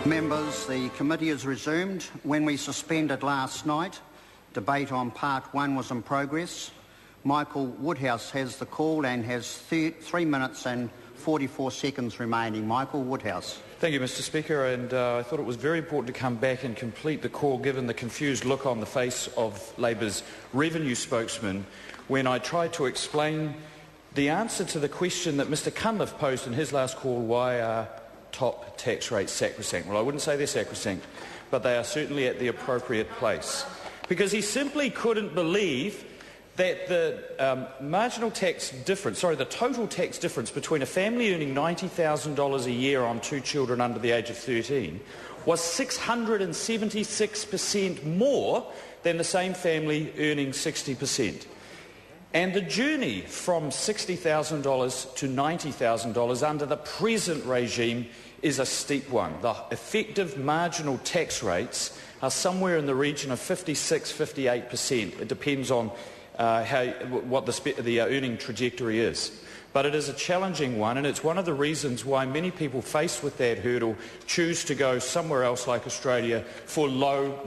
Members, the committee has resumed. When we suspended last night, debate on part 1 was in progress. Michael Woodhouse has the call and has 3 minutes and 44 seconds remaining. Michael Woodhouse. Thank you, Mr Speaker, and I thought it was very important to come back and complete the call given the confused look on the face of Labour's revenue spokesman when I tried to explain the answer to the question that Mr Cunliffe posed in his last call: why are top tax rates sacrosanct? Well, I wouldn't say they're sacrosanct, but they are certainly at the appropriate place. Because he simply couldn't believe that the marginal tax difference, the total tax difference between a family earning $90,000 a year on 2 children under the age of 13 was 676% more than the same family earning 60%. And the journey from $60,000 to $90,000 under the present regime is a steep one. The effective marginal tax rates are somewhere in the region of 56–58%. It depends on what the earning trajectory is. But it is a challenging one, and it's one of the reasons why many people faced with that hurdle choose to go somewhere else like Australia for low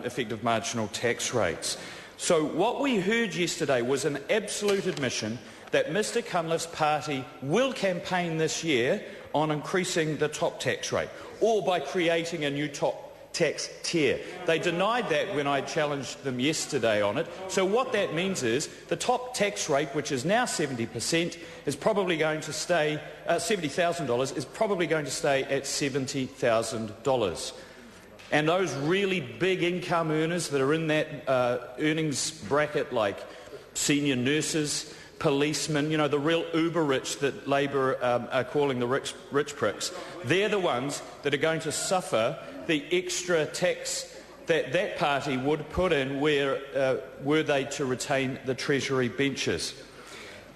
effective marginal tax rates. So what we heard yesterday was an absolute admission that Mr Cunliffe's party will campaign this year on increasing the top tax rate, or by creating a new top tax tier. They denied that when I challenged them yesterday on it. So what that means is the top tax rate, which is now 70%, is probably going to stay $70,000 is probably going to stay at $70,000. And those really big income earners that are in that earnings bracket, like senior nurses, policemen, the real uber-rich that Labor are calling the rich pricks, they're the ones that are going to suffer the extra tax that that party would put in were they to retain the Treasury benches.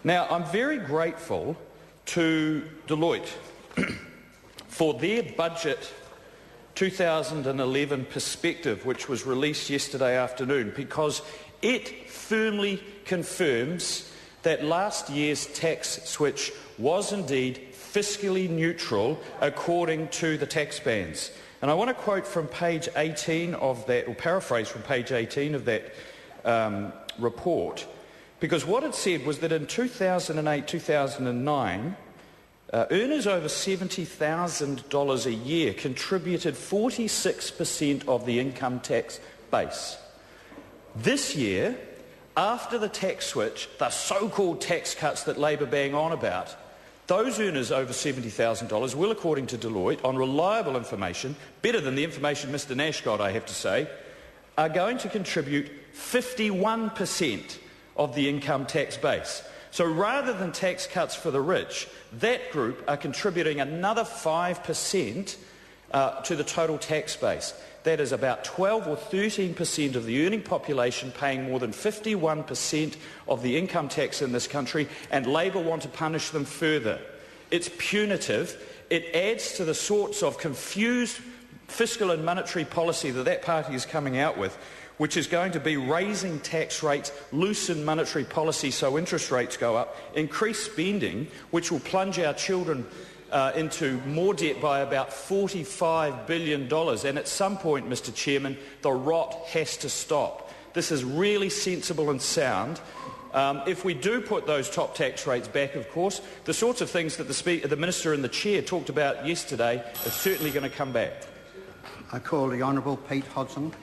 Now, I'm very grateful to Deloitte for their budget 2011 perspective, which was released yesterday afternoon, because it firmly confirms that last year's tax switch was indeed fiscally neutral according to the tax bands. And I want to quote from page 18 of that, or paraphrase from page 18 of that report, because what it said was that in 2008-2009, earners over $70,000 a year contributed 46% of the income tax base. This year, after the tax switch, the so-called tax cuts that Labor bang on about, those earners over $70,000 will, according to Deloitte, on reliable information, better than the information Mr Nash got, I have to say, are going to contribute 51% of the income tax base. So rather than tax cuts for the rich, that group are contributing another 5% to the total tax base. That is about 12 or 13% of the earning population paying more than 51% of the income tax in this country, and Labor want to punish them further. It's punitive. It adds to the sorts of confused fiscal and monetary policy that party is coming out with, which is going to be raising tax rates, loosen monetary policy so interest rates go up, increase spending, which will plunge our children into more debt by about $45 billion. And at some point, Mr Chairman, the rot has to stop. This is really sensible and sound. If we do put those top tax rates back, of course, the sorts of things that the Minister and the Chair talked about yesterday are certainly going to come back. I call the Honourable Pete Hodgson.